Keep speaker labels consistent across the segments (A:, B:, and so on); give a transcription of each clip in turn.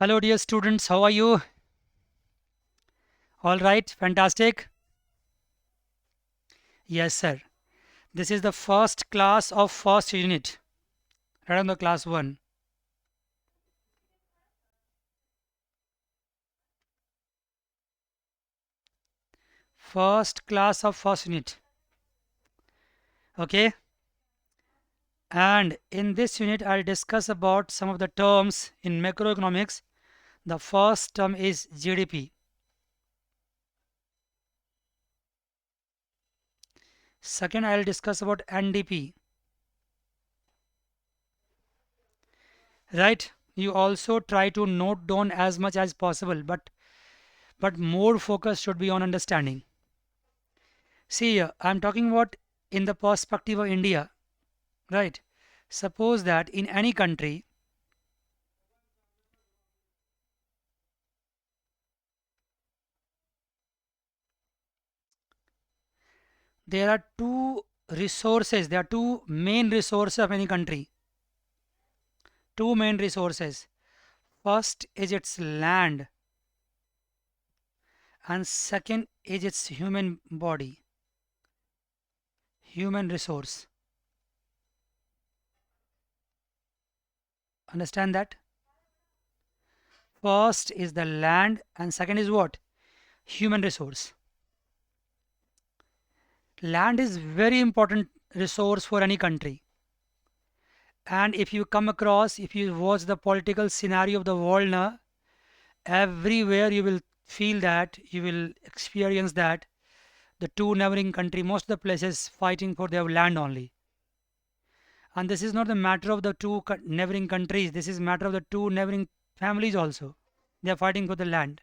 A: Hello, dear students. How are you? All right, fantastic. Yes, sir. This is the first class of first unit, right on the class one. First class of first unit. Okay. And in this unit, I'll discuss about some of the terms in macroeconomics. The first term is GDP. Second, I'll discuss about NDP. Right? You also try to note down as much as possible, but more focus should be on understanding. See, I'm talking about in the perspective of India, right? Suppose that in any country there are two resources, there are two main resources of any country. Two main resources. First is its land, and second is its human body, human resource. Understand that? First is the land, and second is what? Human resource. Land is very important resource for any country. And if you come across, if you watch the political scenario of the world now, everywhere you will feel that, you will experience that the two neighboring country, most of the places fighting for their land only. And this is not the matter of the two neighboring countries, this is matter of the two neighboring families also. They are fighting for the land.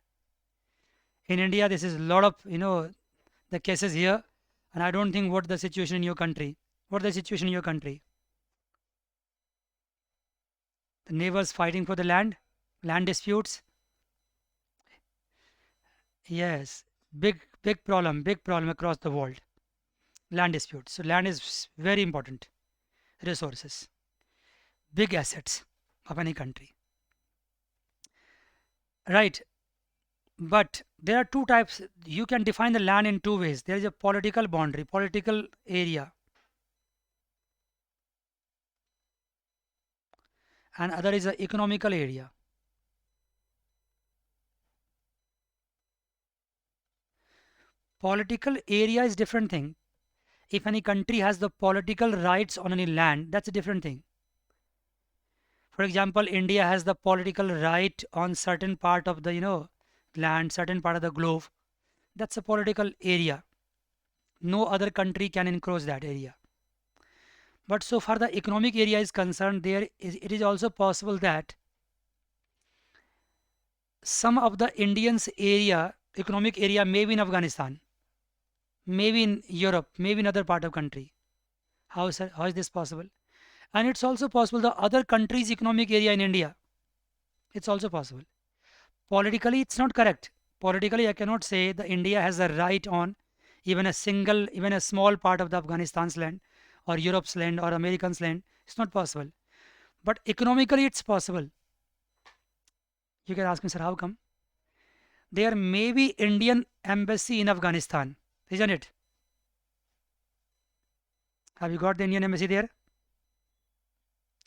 A: In India, this is a lot of, the cases here. And I don't think what the situation in your country. What the situation in your country? The neighbors fighting for the land disputes. Yes, big problem across the world. Land disputes. So land is very important resources, big assets of any country. Right. But there are two types. You can define the land in two ways. There is a political boundary, political area, and other is a economical area. Political area is different thing. If any country has the political rights on any land, that's a different thing. For example, India has the political right on certain part of the land, certain part of the globe. That's a political area. No other country can encroach that area. But so far the economic area is concerned, it is also possible that some of the Indians area, economic area, may be in Afghanistan, maybe in Europe, maybe in other part of country. How is this possible? And it's also possible the other country's economic area in India. It's also possible. Politically, it's not correct. Politically, I cannot say the India has a right on even a small part of the Afghanistan's land or Europe's land or American's land. It's not possible. But economically, it's possible. You can ask me, sir, how come? There may be Indian embassy in Afghanistan, isn't it? Have you got the Indian embassy there?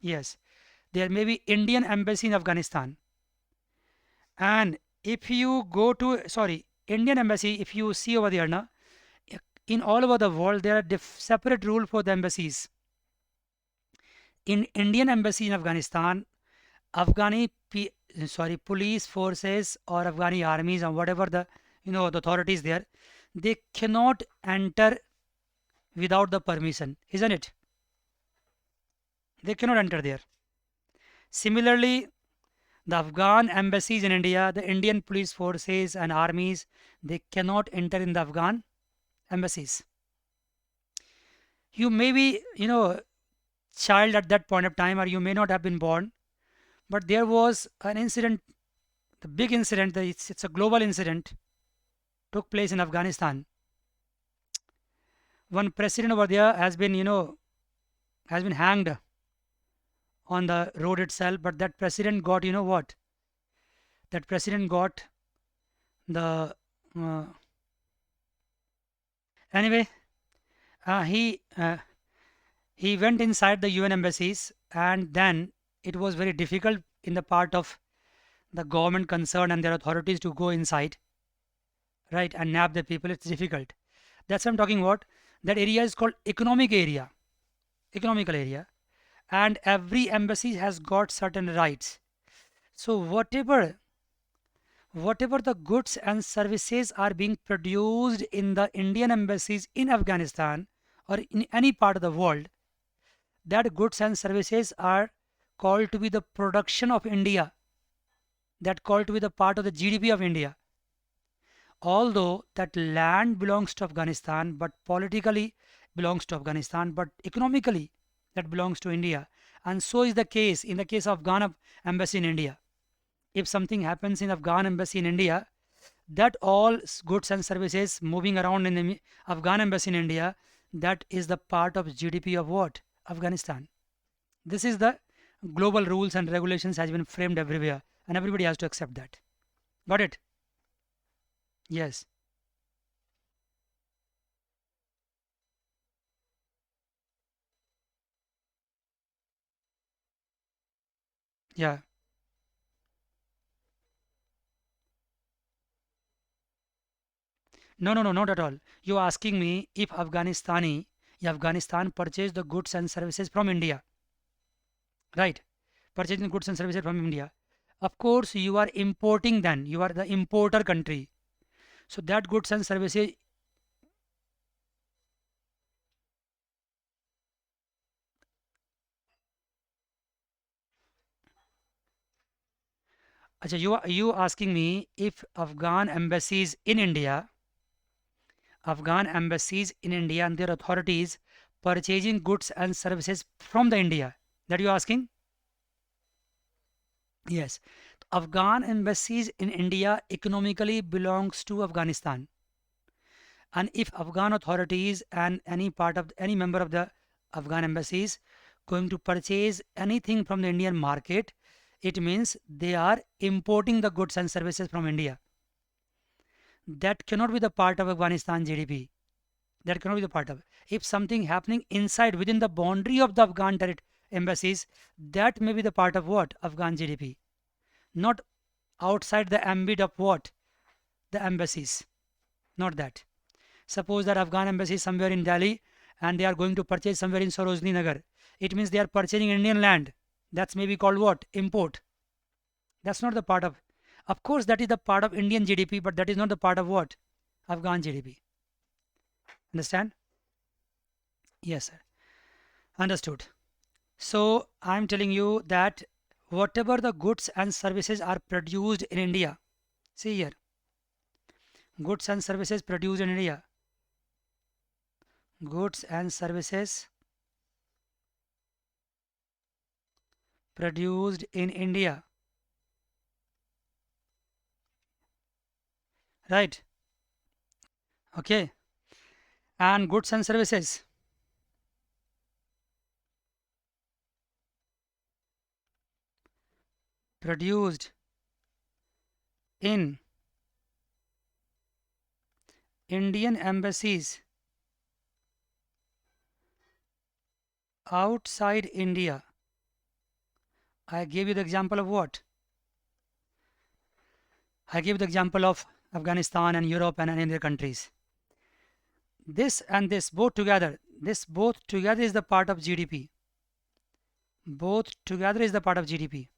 A: Yes. There may be Indian embassy in Afghanistan. And if you go to, sorry, Indian embassy, if you see over there now, in all over the world, there are separate rule for the embassies. In Indian embassy in Afghanistan, Afghani police forces or Afghani armies or whatever the authorities there, they cannot enter without the permission, isn't it? They cannot enter there. Similarly, the Afghan embassies in India, the Indian police forces and armies, they cannot enter in the Afghan embassies. You may be, child at that point of time, or you may not have been born, but there was an incident, the big incident, it's a global incident, took place in Afghanistan. One president over there has been, has been hanged on the road itself, but that president got, what? That president got the anyway. Uh, he uh, he went inside the UN embassies, and then it was very difficult in the part of the government concerned and their authorities to go inside, right, and nab the people. It's difficult. That's what I'm talking about. That area is called economic area, economical area, and every embassy has got certain rights. So whatever the goods and services are being produced in the Indian embassies in Afghanistan or in any part of the world, that goods and services are called to be the production of India, that called to be the part of the GDP of India. Although that land belongs to Afghanistan, but politically belongs to Afghanistan, but economically that belongs to India. And so is the case in the case of Afghan embassy in India. If something happens in Afghan embassy in India, that all goods and services moving around in the Afghan embassy in India, that is the part of GDP of what? Afghanistan. This is the global rules and regulations has been framed everywhere, and everybody has to accept that. Got it? Yes. Yeah. No, no, no, not at all. You're asking me if Afghanistan purchased the goods and services from India, right? Purchasing goods and services from India. Of course, you are importing then. You are the importer country. So that goods and services, acha, you asking me if Afghan embassies in India and their authorities purchasing goods and services from the India. That you asking? Yes. Afghan embassies in India economically belongs to Afghanistan. And if Afghan authorities and any member of the Afghan embassies going to purchase anything from the Indian market, it means they are importing the goods and services from India. That cannot be the part of Afghanistan GDP. That cannot be the part of. If something happening inside within the boundary of the Afghan embassies, that may be the part of what? Afghan GDP. Not outside the ambit of what? The embassies. Not that. Suppose that Afghan embassy is somewhere in Delhi and they are going to purchase somewhere in Sarojini Nagar. It means they are purchasing Indian land. That's maybe called what? Import. That's not the part of. Of course, that is the part of Indian GDP, but that is not the part of what? Afghan GDP. Understand? Yes, sir. Understood. So I'm telling you that whatever the goods and services are produced in India, see here, goods and services produced in India, goods and services produced in India, right? Okay, and goods and services produced in Indian embassies outside India. I gave you the example of what? I gave the example of Afghanistan and Europe and other countries. This and this both together is the part of GDP. Both together is the part of GDP.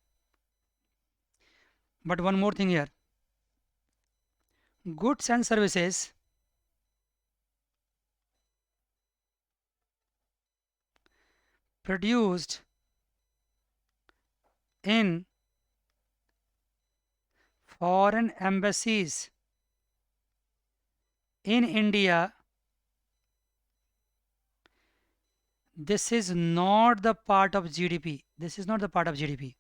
A: But one more thing here, goods and services produced in foreign embassies in India, this is not the part of GDP. This is not the part of GDP.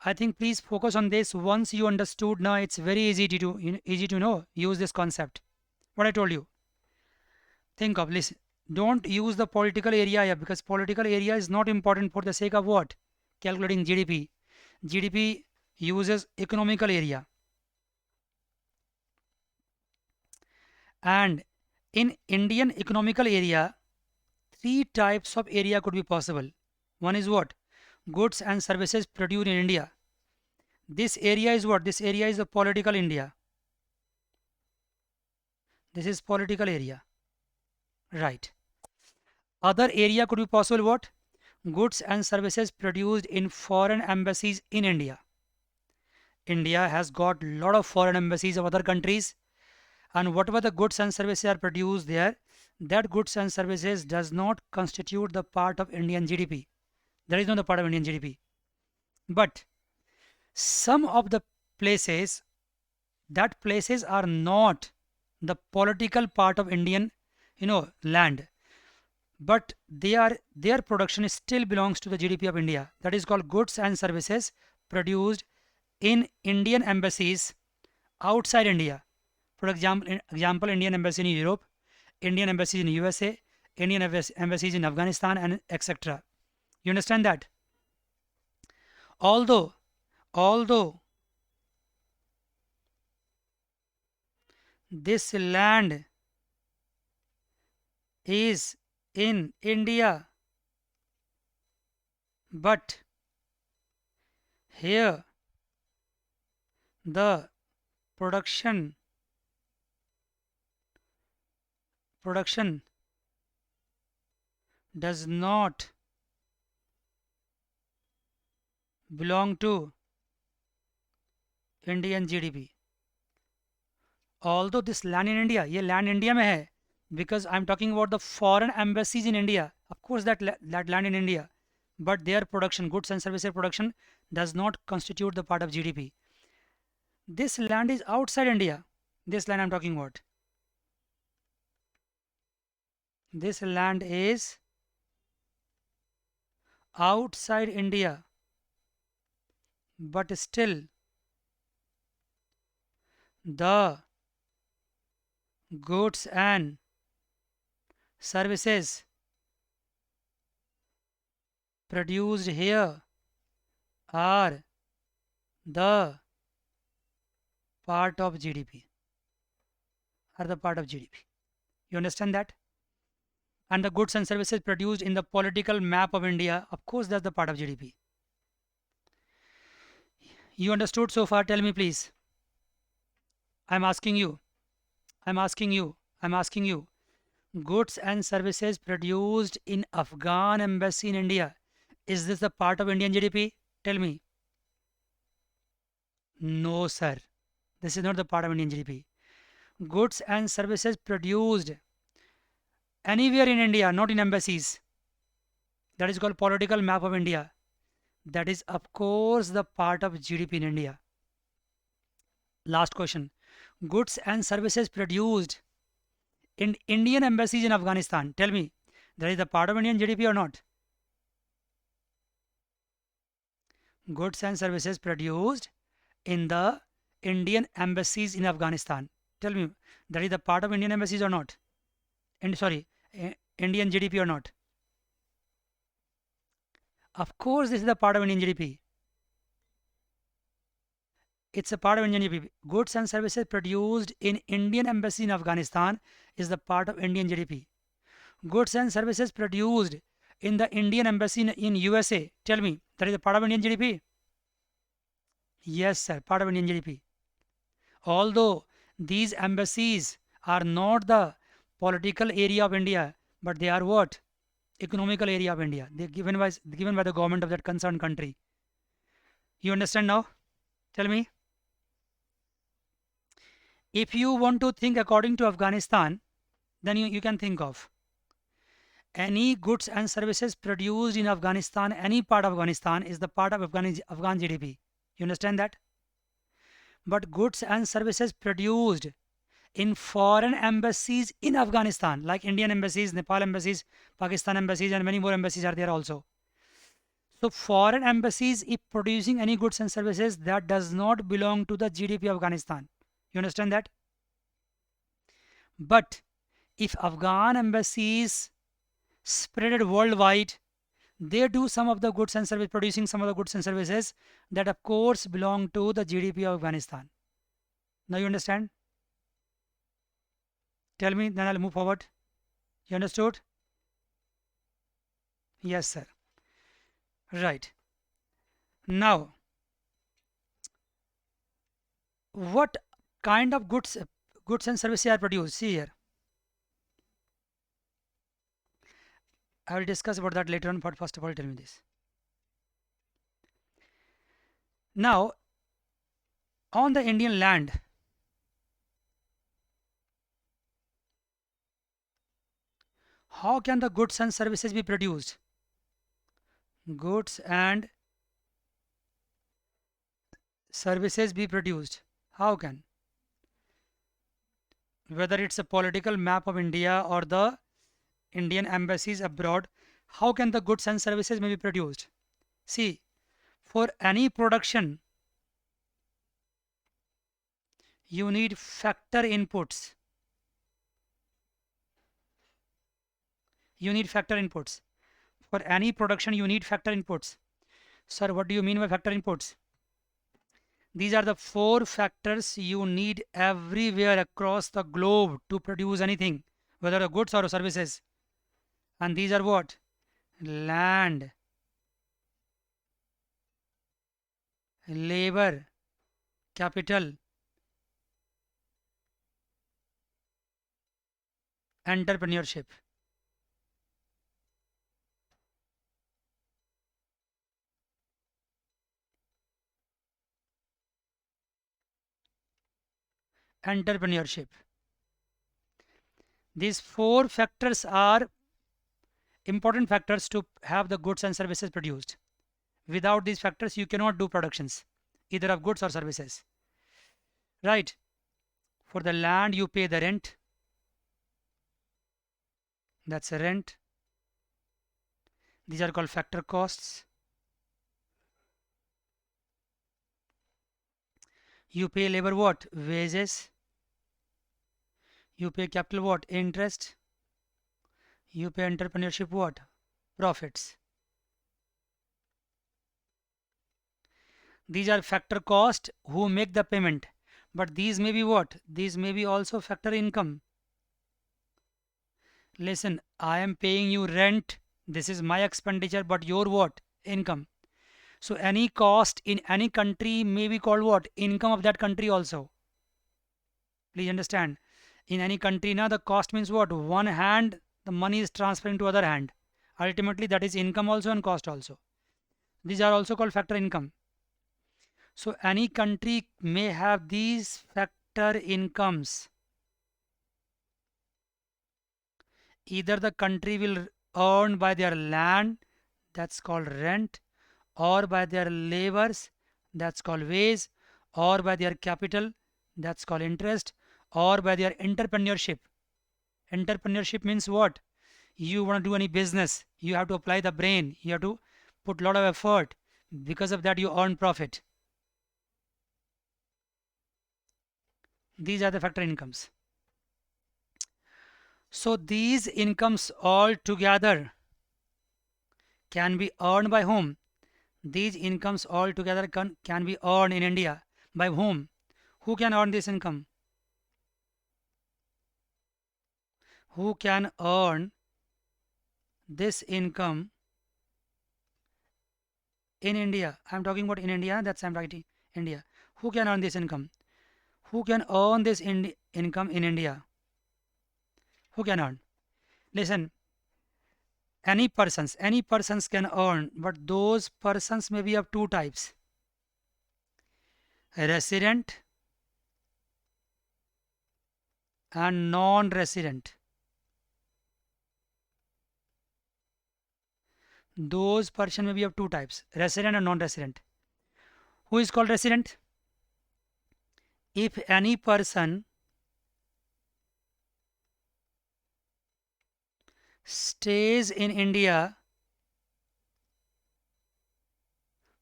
A: I think please focus on this. Once you understood, now it's very easy to know. Use this concept. What I told you. Think of, listen. Don't use the political area here because political area is not important for the sake of what? Calculating GDP. GDP, uses economical area. And in Indian economical area, three types of area could be possible. One is what? Goods and services produced in India. This area is what? This area is the political India. This is political area. Right. Other area could be possible what? Goods and services produced in foreign embassies in India. India has got lot of foreign embassies of other countries, and whatever the goods and services are produced there, that goods and services does not constitute the part of Indian GDP. That is not the part of Indian GDP. But some of the places, that places are not the political part of Indian, land, but their production still belongs to the GDP of India. That is called goods and services produced in Indian embassies outside India. For example, Indian embassy in Europe, Indian embassies in USA, Indian embassies in Afghanistan, and etc. You understand that? Although this land is in India, but here the production production does not belong to Indian GDP. Although this land in India, ये land India में है, because I'm talking about the foreign embassies in India. Of course, that land in India, but their production, goods and services production, does not constitute the part of GDP. This land is outside India. This land I'm talking about. This land is outside India, but still the goods and services produced here are the part of GDP. Are the part of GDP. You understand that? And the goods and services produced in the political map of India, of course, that's the part of GDP. You understood so far? Tell me, please. I'm asking you. I'm asking you. I'm asking you. Goods and services produced in Afghan embassy in India. Is this the part of Indian GDP? Tell me. No, sir. This is not the part of Indian GDP. Goods and services produced anywhere in India, not in embassies. That is called political map of India. That is, of course, the part of GDP in India. Last question. Goods and services produced in Indian embassies in Afghanistan. Tell me, that is the part of Indian GDP or not? Goods and services produced in the Indian embassies in Afghanistan. Tell me, that is the part of Indian embassies or not? And sorry, Indian GDP or not? Of course, this is the part of Indian GDP. It's a part of Indian GDP. Goods and services produced in Indian embassy in Afghanistan is the part of Indian GDP. Goods and services produced in the Indian embassy in USA. Tell me, that is a part of Indian GDP? Yes, sir, part of Indian GDP. Although these embassies are not the political area of India, but they are what? Economical area of India. They are given by the government of that concerned country. You understand now? Tell me. If you want to think according to Afghanistan, then you can think of any goods and services produced in Afghanistan, any part of Afghanistan is the part of Afghan GDP. You understand that? But goods and services produced in foreign embassies in Afghanistan, like Indian embassies, Nepal embassies, Pakistan embassies, and many more embassies are there also. So foreign embassies, if producing any goods and services, that does not belong to the GDP of Afghanistan. You understand that? But if Afghan embassies spread worldwide, They do some of the goods and service, producing some of the goods and services that of course belong to the GDP of Afghanistan. Now you understand? Tell me, then I'll move forward. You understood? Yes, sir. Right. Now, what kind of goods and services are produced? See here. I will discuss about that later on, but first of all, tell me this. Now, on the Indian land, how can the goods and services be produced? Goods and services be produced. How can? Whether it's a political map of India or the Indian embassies abroad, how can the goods and services may be produced? See, for any production, you need factor inputs. You need factor inputs. For any production, you need factor inputs. Sir, what do you mean by factor inputs? These are the 4 factors you need everywhere across the globe to produce anything, whether a goods or services. And these are what? Land, labor, capital, entrepreneurship. Entrepreneurship. These 4 factors are important factors to have the goods and services produced. Without these factors, you cannot do productions, either of goods or services. Right? For the land, you pay the rent. That's a rent. These are called factor costs. You pay labor what? Wages. You pay capital what? Interest. You pay entrepreneurship what? Profits. These are factor cost who make the payment. But these may be what? These may be also factor income. Listen, I am paying you rent. This is my expenditure, but your what? Income. So any cost in any country may be called what? Income of that country also. Please understand. In any country now the cost means what? One hand the money is transferring to other hand. Ultimately that is income also and cost also. These are also called factor income. So any country may have these factor incomes. Either the country will earn by their land, that's called rent, or by their labors, that's called wage, or by their capital, that's called interest, or by their entrepreneurship. Entrepreneurship means what? You want to do any business, you have to apply the brain, you have to put a lot of effort. Because of that, you earn profit. These are the factor incomes. So these incomes all together can be earned by whom? These incomes all together can be earned in India. By whom? Who can earn this income? Who can earn this income in India? I'm talking about in India, that's I'm writing India. Who can earn this income? Who can earn this income in India? Who can earn? Listen, any persons can earn, but those persons may be of 2 types. Resident and non-resident. Those person may be of 2 types, resident and non-resident. Who is called resident? If any person stays in India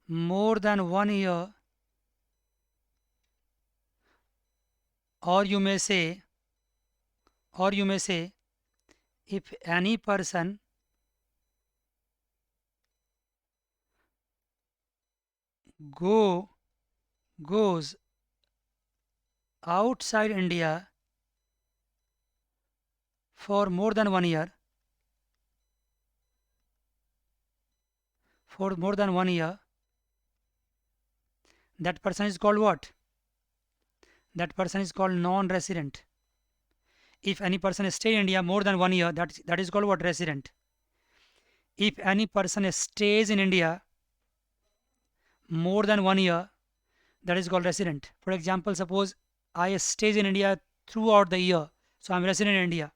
A: more than 1 year, or you may say, if any person go goes outside India for more than 1 year, for more than 1 year, that person is called what? That person is called non-resident. If any person stay in India more than 1 year, that is called what? Resident. If any person stays in India more than 1 year, that is called resident. For example, suppose I stays in India throughout the year, so I'm resident in India.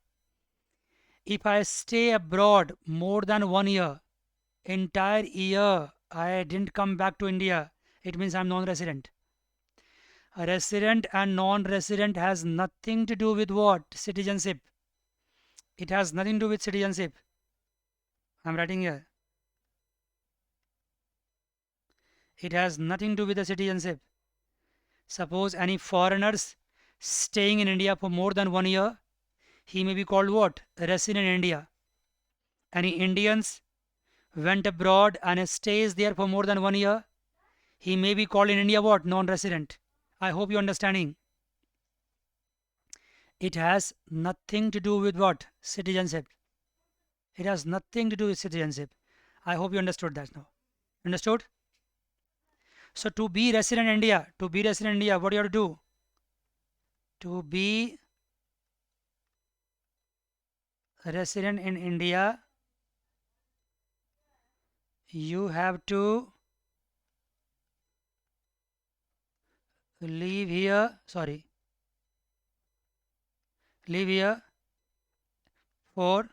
A: If I stay abroad more than 1 year, entire year I didn't come back to India, it means I'm non-resident. A resident and non-resident has nothing to do with what? Citizenship. It has nothing to do with citizenship. I'm writing here. It has nothing to do with the citizenship. Suppose any foreigners staying in India for more than 1 year, he may be called what? Resident in India. Any Indians went abroad and stays there for more than 1 year, he may be called in India what? Non-resident. I hope you're understanding. It has nothing to do with what? Citizenship. It has nothing to do with citizenship. I hope you understood that now. Understood? So to be resident in India, what do you have to do? To be resident in India, you have to live here for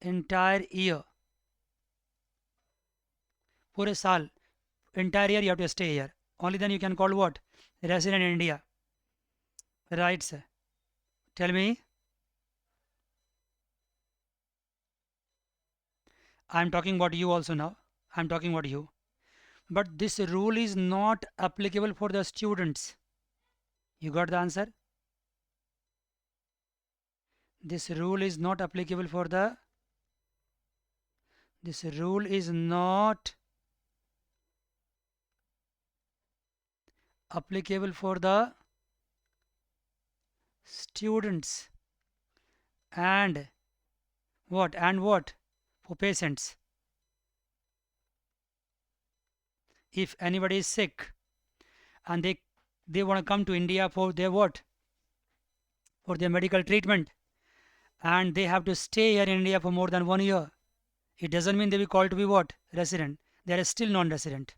A: entire year. पूरे साल, entire year you have to stay here. Only then you can call what? Resident in India. Right, sir. Tell me. I'm talking about you also now. I'm talking about you. But this rule is not applicable for the students. You got the answer? This rule is not applicable for the. This rule is not applicable for the students and what for patients. If anybody is sick and they want to come to India for their what? For their medical treatment, and they have to stay here in India for more than 1 year, it doesn't mean they will called to be what? Resident. They are still non-resident.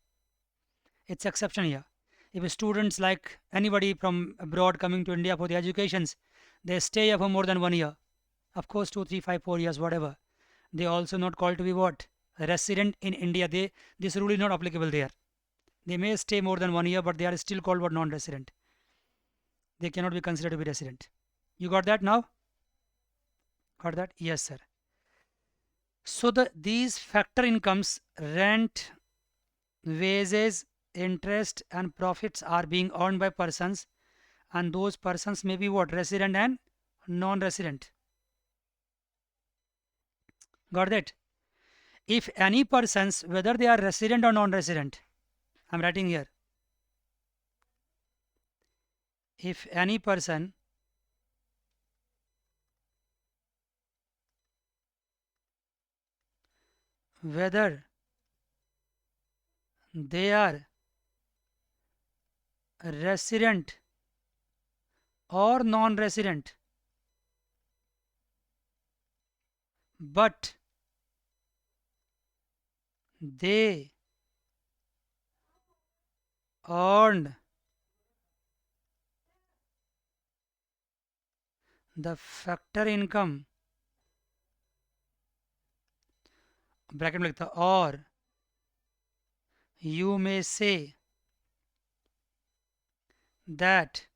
A: It's exception here. If students like anybody from abroad coming to India for the educations, they stay here for more than 1 year. Of course, 2, 3, 5, 4 years, whatever. They also not called to be what? Resident in India. This rule is not applicable there. They may stay more than 1 year, but they are still called what? Non-resident. They cannot be considered to be resident. You got that now? Got that? Yes, sir. So these factor incomes, rent, wages, interest and profits are being earned by persons, and those persons may be what? Resident and non-resident. Got that? If any persons, whether they are resident or non-resident, I'm writing here. If any person whether they are resident or non-resident, but they earned the factor income, bracket में लिखता, और you may say that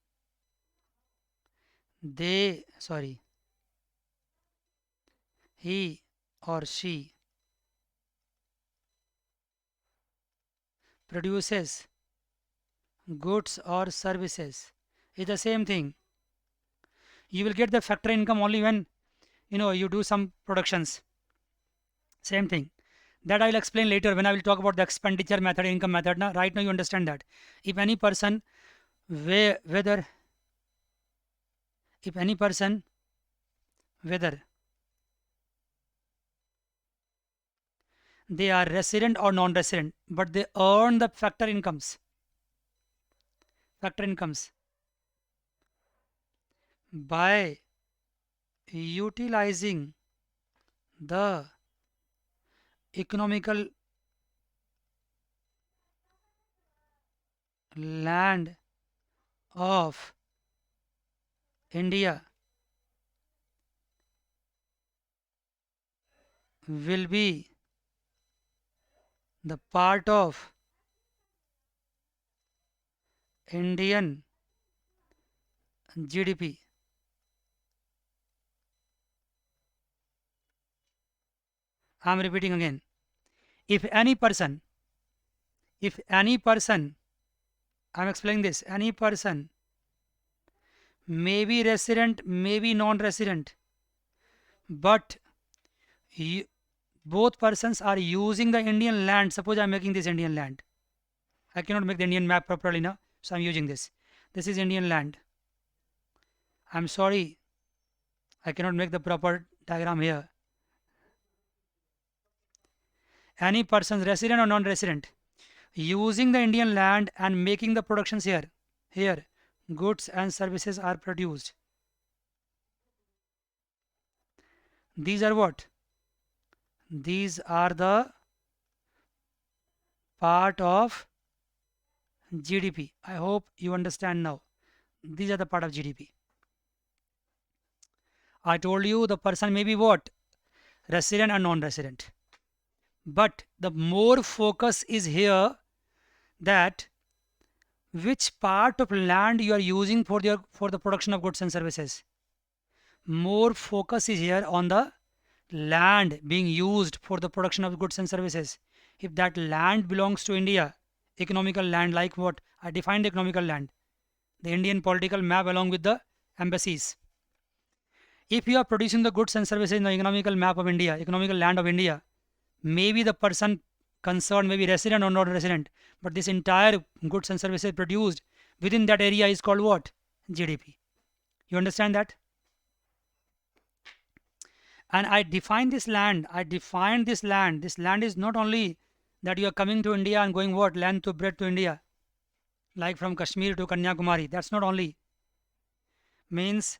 A: he or she produces goods or services. It's the same thing. You will get the factor income only when you do some productions. Same thing. That I will explain later when I will talk about the expenditure method, income method. Now, right now you understand that if any person, whether if any person, whether they are resident or non-resident, but they earn the factor incomes by utilizing the economical land of India will be the part of Indian GDP. I am repeating again. If any person, if any person, I am explaining this, any person may be resident, may be non-resident, but you, both persons are using the Indian land. Suppose I am making this Indian land. I cannot make the Indian map properly now, so I am using this. This is Indian land. I am sorry, I cannot make the proper diagram here. Any person, resident or non-resident, using the Indian land and making the productions here. Here, goods and services are produced. These are what? These are the part of GDP. I hope you understand now. These are the part of GDP. I told you the person may be what? Resident and non-resident. But the more focus is here that which part of land you are using for the production of goods and services. More focus is here on the land being used for the production of goods and services. If that land belongs to India, economical land, like what I defined economical land, the Indian political map along with the embassies. If you are producing the goods and services in the economical map of India, economical land of India, maybe the person concerned may be resident or not resident, but this entire goods and services produced within that area is called what? GDP. You understand that? And I define this land. I defined this land. This land is not only that you are coming to India and going what? Land to bread to India, like from Kashmir to Kanyakumari. That's not only. Means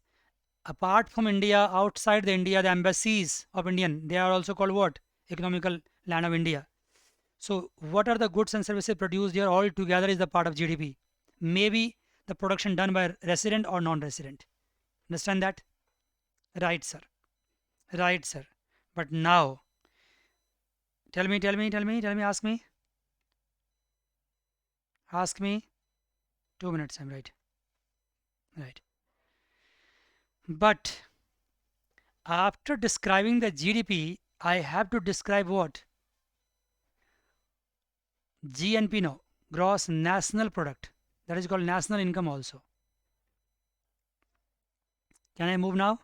A: apart from India, outside the India, the embassies of Indian, they are also called what? Economical land of India. So what are the goods and services produced here all together is the part of GDP. Maybe the production done by resident or non-resident. Understand that? Right, sir. Right, sir. But now, tell me, ask me. Ask me. 2 minutes, I'm right. Right. But after describing the GDP, I have to describe what? GNP now, gross national product. That is called national income also. Can I move now?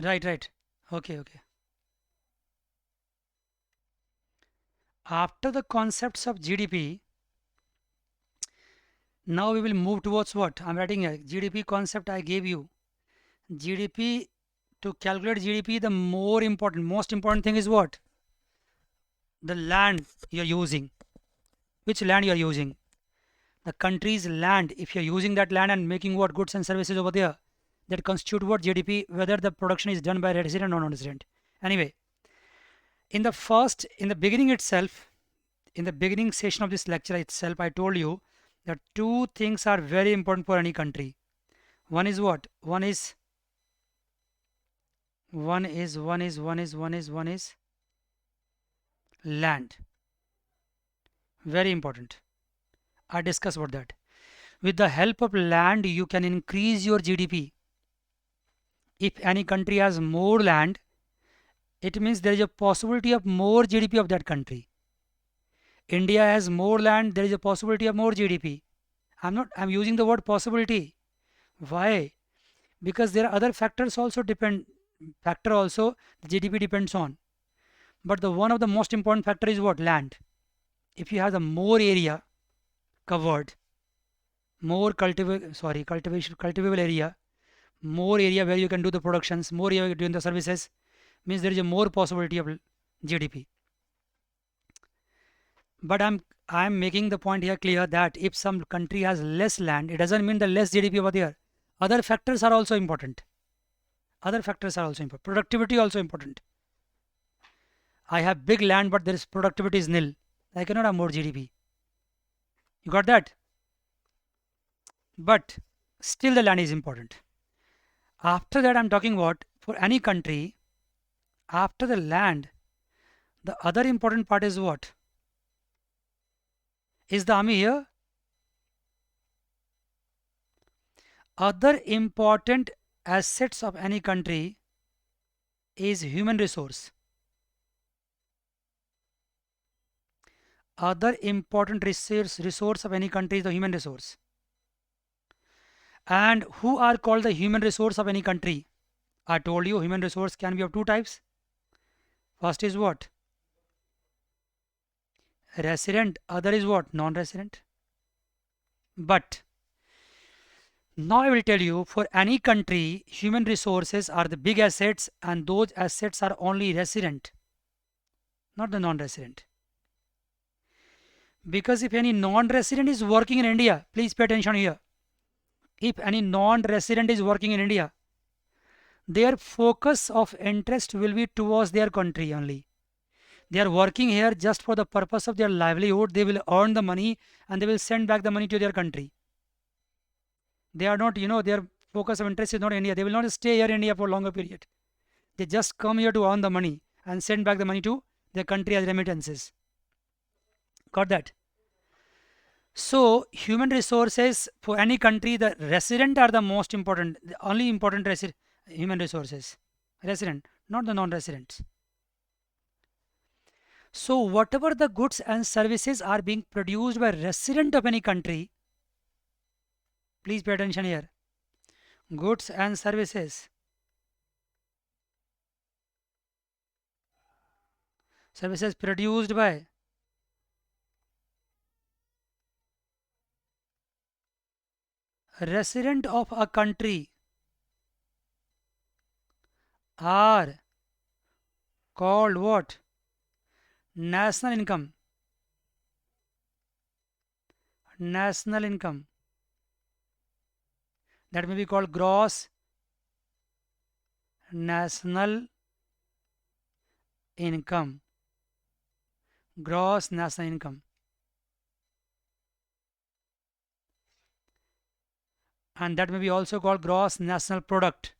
A: Right, right. Okay, okay. After the concepts of GDP, now we will move towards what? I'm writing a GDP concept I gave you. GDP, to calculate GDP, the most important thing is what? The land you're using. Which land you're using? The country's land. If you're using that land and making what? Goods and services over there, that constitute what? GDP, whether the production is done by resident or non-resident. Anyway, in the beginning itself, in the beginning session of this lecture itself, I told you that two things are very important for any country. One is what? One is land. Very important. I discussed about that. With the help of land, you can increase your GDP. If any country has more land, it means there is a possibility of more GDP of that country. India has more land, there is a possibility of more GDP. I'm using the word possibility. Why? Because there are other factors also depend, factor also the GDP depends on. But the one of the most important factor is what? Land. If you have the more area covered, more cultivable area, more area where you can do the productions, more area doing the services, means there is a more possibility of GDP. But I'm making the point here clear that if some country has less land, it doesn't mean the less GDP over there. Other factors are also important. Other factors are also important. Productivity also important. I have big land, but there is productivity is nil. I cannot have more GDP. You got that? But still, the land is important. After that, I'm talking about for any country. After the land, the other important part is what? Is the army here? Other important assets of any country is human resource. Other important resource of any country is the human resource. And who are called the human resource of any country? I told you human resource can be of two types. First is what? Resident. Other is what? Non-resident. But now I will tell you for any country, human resources are the big assets and those assets are only resident, not the non-resident. Because if any non-resident is working in India, please pay attention here. If any non-resident is working in India, their focus of interest will be towards their country only. They are working here just for the purpose of their livelihood. They will earn the money and they will send back the money to their country. They are not, their focus of interest is not India. They will not stay here in India for a longer period. They just come here to earn the money and send back the money to their country as remittances. Got that? So, human resources for any country, the resident are the most important, the only important human resources. Resident, not the non-residents. So, whatever the goods and services are being produced by resident of any country, please pay attention here. Goods and services. Services produced by resident of a country are called what? National income. National income. That may be called gross national income. Gross national income. And that may be also called gross national product.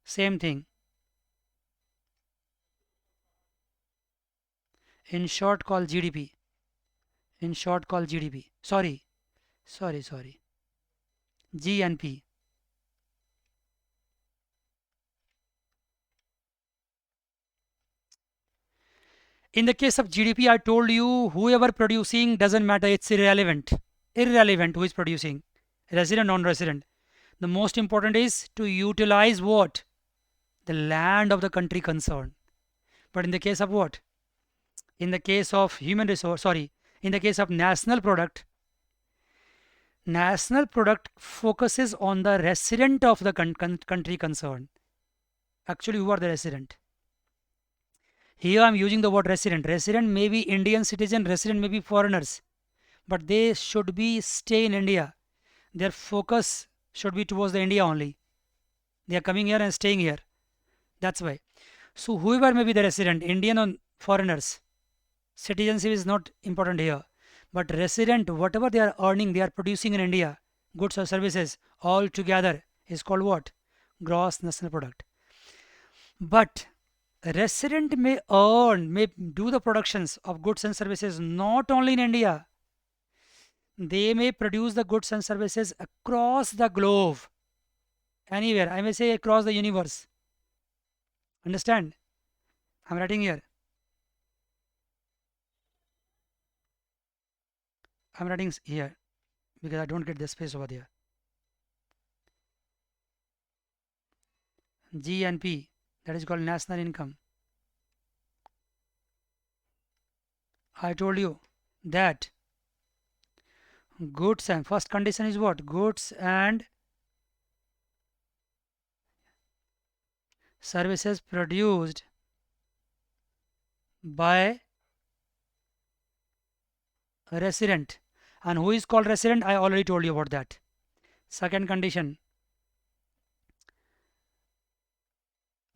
A: Same thing. In short called GDP. In short called GDP. Sorry. GNP. In the case of GDP, I told you whoever producing doesn't matter, it's irrelevant. Irrelevant who is producing, resident, non-resident. The most important is to utilize what? The land of the country concerned. But in the case of what? In the case of human resource, in the case of national product focuses on the resident of the country concerned. Actually, who are the resident? Here I am using the word resident. Resident may be Indian citizen, resident may be foreigners, but they should be stay in India. Their focus should be towards the India only. They are coming here and staying here. That's why. So whoever may be the resident, Indian or foreigners, citizenship is not important here. But resident, whatever they are earning, they are producing in India, goods or services, all together is called what? Gross national product. But resident may do the productions of goods and services not only in India. They may produce the goods and services across the globe, anywhere. I may say across the universe. Understand? I'm writing here. I'm writing here because I don't get the space over there. GNP, that is called national income. I told you that goods and first condition is what? Goods and services produced by a resident. And who is called resident? I already told you about that. Second condition,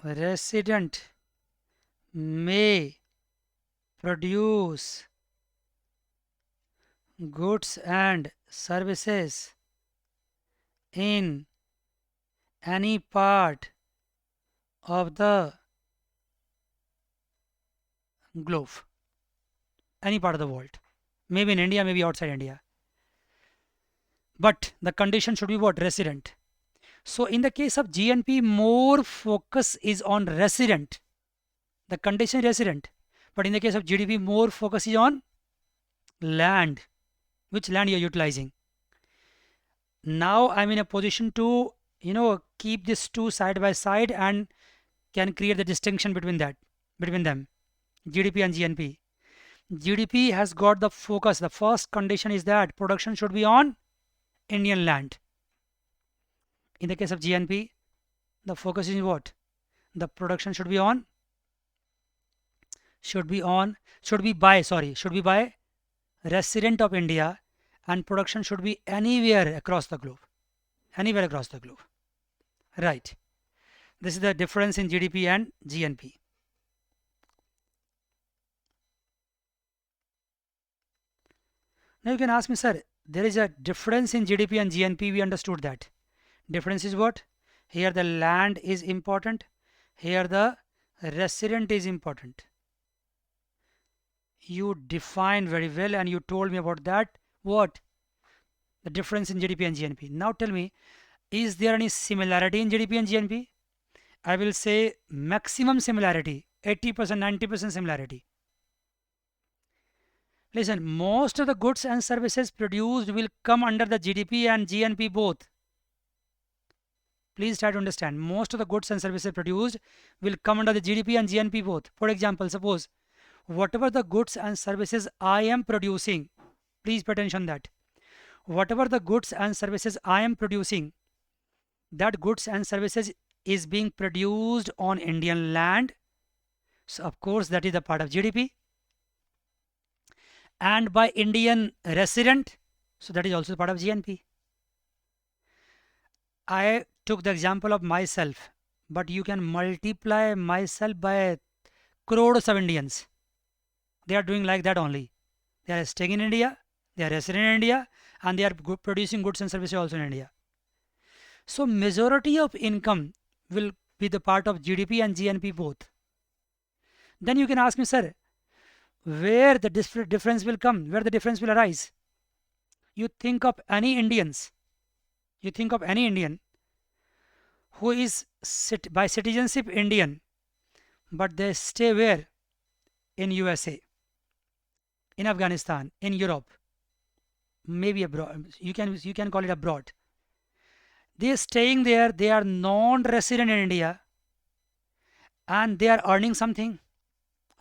A: resident may produce goods and services in any part of the globe, any part of the world, maybe in India, maybe outside India. But the condition should be what? Resident. So in the case of GNP, more focus is on resident. The condition is resident. But in the case of GDP, more focus is on land. Which land you are utilizing. Now I'm in a position to, keep these two side by side and can create the distinction between them, GDP and GNP. GDP has got the focus. The first condition is that production should be on Indian land. In the case of GNP, the focus is what? The production should be by resident of India, and production should be anywhere across the globe. Right. This is the difference in GDP and GNP. Now you can ask me, sir, there is a difference in GDP and GNP. We understood that. Difference is what? Here the land is important. Here the resident is important. You defined very well and you told me about that. What? The difference in GDP and GNP. Now tell me, is there any similarity in GDP and GNP? I will say maximum similarity, 80%, 90% similarity. Listen, most of the goods and services produced will come under the GDP and GNP both. Please try to understand. Most of the goods and services produced will come under the GDP and GNP both. For example, suppose whatever the goods and services I am producing, please pay attention that. Whatever the goods and services I am producing, that goods and services is being produced on Indian land. So of course that is the part of GDP. And by Indian resident, so that is also part of GNP. I took the example of myself, but you can multiply myself by crores of Indians. They are doing like that only. They are staying in India, they are resident in India, and they are producing goods and services also in India. So majority of income will be the part of GDP and GNP both. Then you can ask me, sir, where the difference will come, where the difference will arise. You think of any Indian who is by citizenship Indian, but they stay where? In USA, in Afghanistan, in Europe, maybe abroad. You can call it abroad. They are staying there, they are non-resident in India, and they are earning something.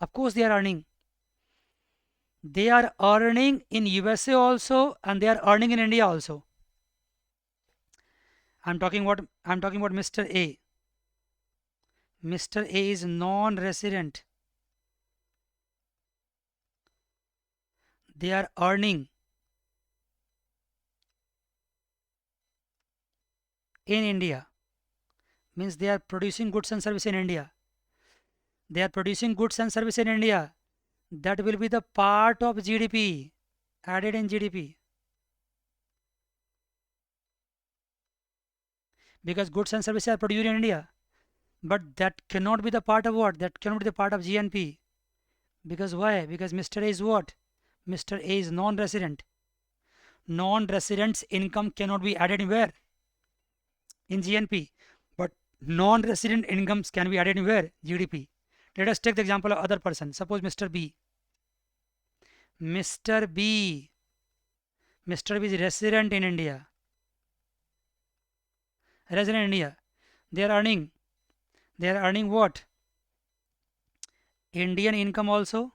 A: Of course they are earning. They are earning in USA also, and they are earning in India also. I'm talking about Mr. A. Mr. A is non-resident. They are earning in India. Means they are producing goods and services in India. They are producing goods and services in India. That will be the part of GDP, added in GDP. Because goods and services are produced in India. But that cannot be the part of what? That cannot be the part of GNP. Because why? Because Mr. A is what? Mr. A is non-resident. Non-resident's income cannot be added in where? In GNP. But non-resident incomes can be added in where? GDP. Let us take the example of other person. Suppose Mr. B. Mr. B. Mr. B is resident in India. Resident in India. They are earning They are earning what? Indian income also.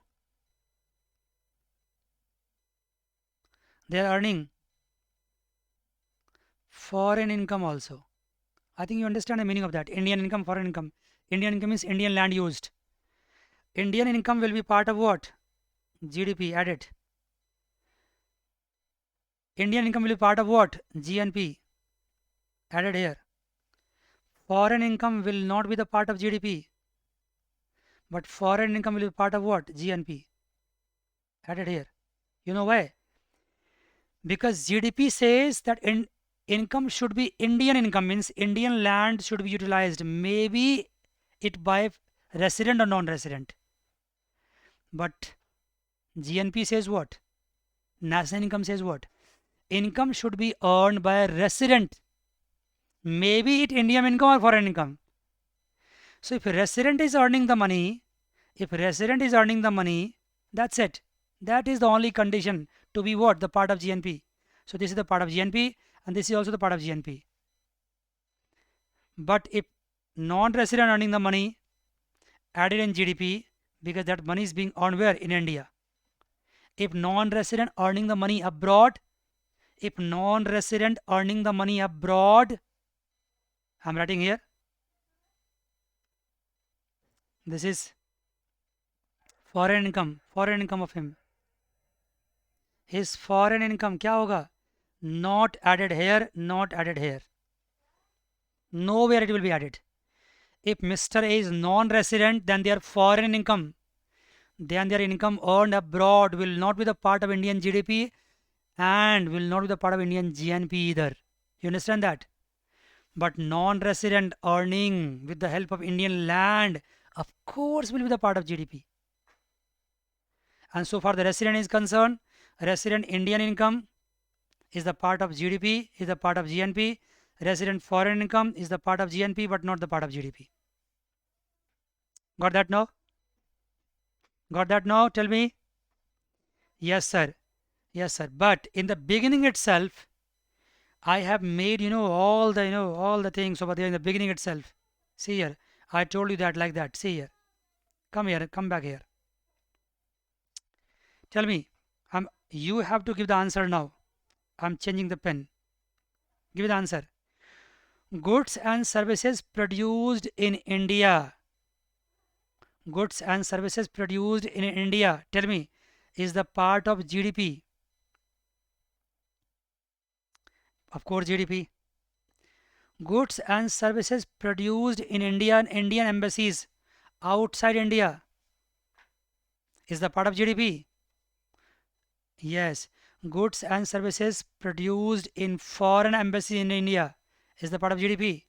A: They are earning foreign income also. I think you understand the meaning of that. Indian income, foreign income. Indian income is Indian land used. Indian income will be part of what? GDP added. Indian income will be part of what? GNP added here. Foreign income will not be the part of GDP, but foreign income will be part of what? GNP added here. You know why? Because GDP says that income should be Indian income, means Indian land should be utilized. Maybe it by resident or non-resident. But GNP says what? National income says what? Income should be earned by a resident. Maybe it Indian income or foreign income. So if a resident is earning the money, that's it. That is the only condition to be what? The part of GNP. So this is the part of GNP and this is also the part of GNP. But if non-resident earning the money added in GDP, because that money is being earned where? In India. If non-resident earning the money abroad, I'm writing here, this is foreign income of him. His foreign income क्या होगा? Not added here, not added here. Nowhere it will be added. If Mr. A is non-resident, then their foreign income, then their income earned abroad will not be the part of Indian GDP and will not be the part of Indian GNP either. You understand that? But non-resident earning with the help of Indian land, of course, will be the part of GDP. And so far the resident is concerned, resident Indian income is the part of GDP, is the part of GNP. Resident foreign income is the part of GNP but not the part of GDP. Got that now? Got that now? Tell me. Yes, sir. Yes, sir. But in the beginning itself, I have made, all the things over there in the beginning itself. See here. I told you that like that. See here. Come here. Come back here. Tell me. You have to give the answer now. I'm changing the pen. Give the answer. Goods and services produced in India. Goods and services produced in India. Tell me. Is the part of GDP. Of course, GDP. Goods and services produced in India and Indian embassies outside India is the part of GDP. Yes. Goods and services produced in foreign embassy in India is the part of GDP.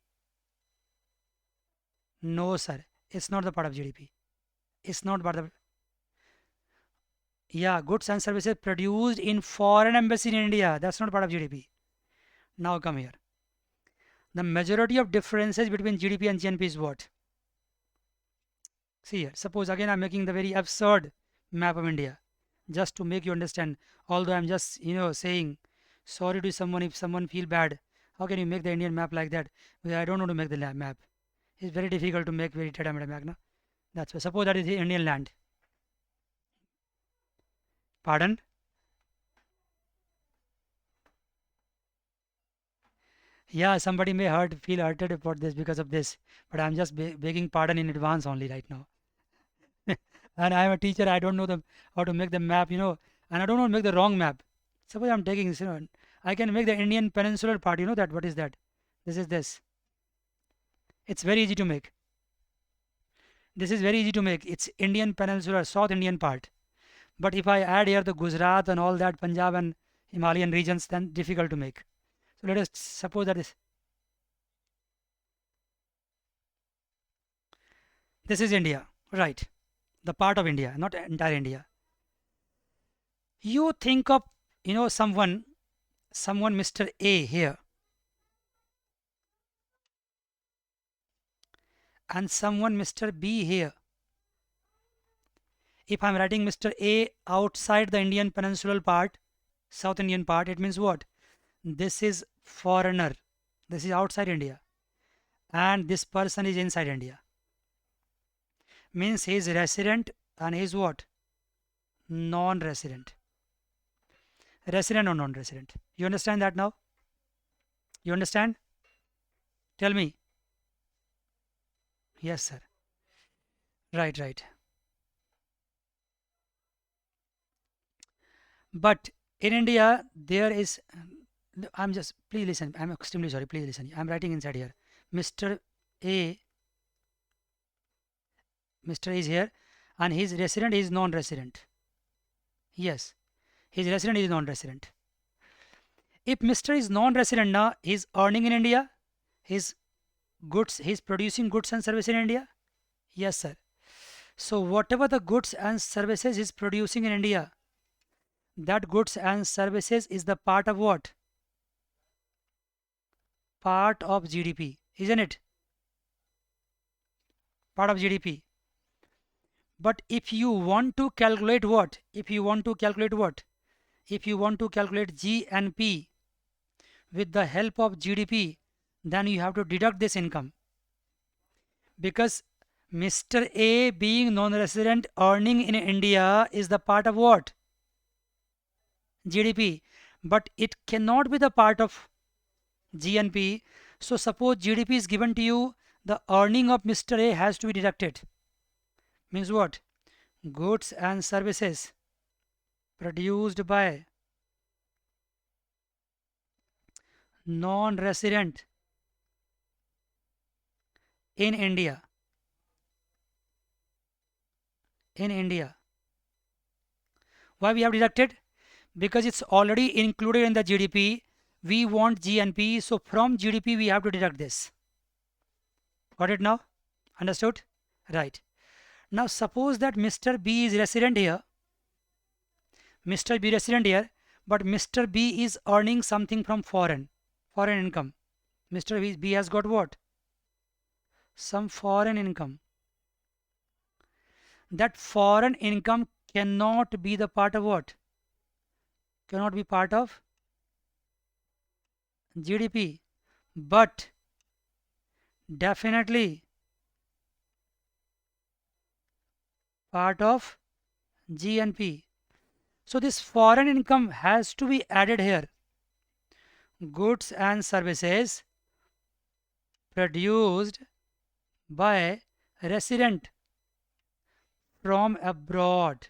A: No, sir. It's not the part of GDP. It's not part of. Yeah, goods and services produced in foreign embassy in India. That's not part of GDP. Now come here. The majority of differences between GDP and GNP is what? See here. Suppose again I'm making the very absurd map of India just to make you understand. Although I'm just saying sorry to someone if someone feel bad. How can you make the Indian map like that? Because I don't know to make the map. It's very difficult to make very teta map. No? That's why. Suppose that is the Indian land. Pardon? Yeah, somebody may feel hurted about this because of this, but I'm just begging pardon in advance only right now. And I'm a teacher. I don't know how to make the map, and I don't want to make the wrong map. Suppose I'm taking this, I can make the Indian peninsular part. You know that? What is that? This is this. It's very easy to make. This is very easy to make. It's Indian peninsular, South Indian part. But if I add here the Gujarat and all that, Punjab and Himalayan regions, then difficult to make. So let us suppose that this is India, right? The part of India, not entire India. You think of, someone Mr. A here and someone Mr. B here. If I'm writing Mr. A outside the Indian peninsular part, South Indian part, it means what? This is foreigner. This is outside India. And this person is inside India. means he is resident and he is what? Non-resident. Resident or non-resident? You understand that now? You understand? Tell me. Yes, sir. Right, right. But in India, there is. I'm just. Please listen. I'm extremely sorry. Please listen. I'm writing inside here. Mr. A. Mr. is here, and his resident is non-resident. Yes, his resident is non-resident. If Mr. is non-resident now, he's earning in India. His goods. He's producing goods and services in India. Yes, sir. So whatever the goods and services is producing in India, that goods and services is the part of what? Part of GDP, isn't it? Part of GDP. But if you want to calculate what? If you want to calculate what? If you want to calculate G and P with the help of GDP, then you have to deduct this income. Because Mr. A being non-resident earning in India is the part of what? GDP. But it cannot be the part of GNP. So suppose GDP is given to you, the earning of Mr. A has to be deducted. Means what? Goods and services produced by non-resident in India. In India. Why we have deducted? Because it's already included in the GDP. We want GNP, so from GDP we have to deduct this. Got it now? Understood? Right. Now suppose that Mr. B is resident here. Mr. B resident here, but Mr. B is earning something from foreign income. Mr. B has got what? Some foreign income. That foreign income cannot be the part of what? Cannot be part of GDP, but definitely part of GNP. So this foreign income has to be added here. Goods and services produced by resident from abroad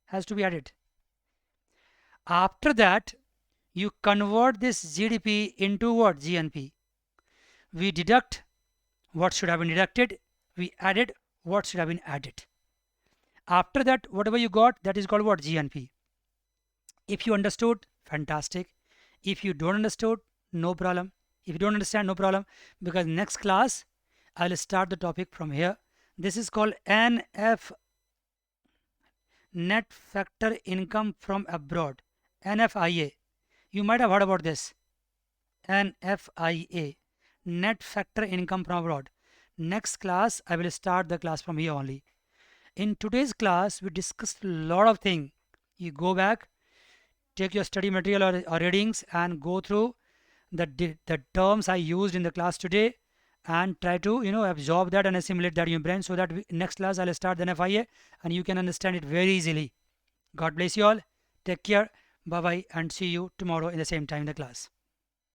A: has to be added. After that, you convert this GDP into what? GNP. We deduct what should have been deducted. We added what should have been added. After that, whatever you got, that is called what? GNP. If you understood, fantastic. If you don't understood, no problem. If you don't understand, no problem. Because next class, I will start the topic from here. This is called NF, Net Factor Income from Abroad. NFIA. You might have heard about this. NFIA. Net Factor Income from Abroad. Next class, I will start the class from here only. In today's class, we discussed a lot of things. You go back, take your study material or readings and go through the terms I used in the class today and try to absorb that and assimilate that in your brain so that next class I'll start the NFIA and you can understand it very easily. God bless you all. Take care. Bye bye and see you tomorrow in the same time in the class.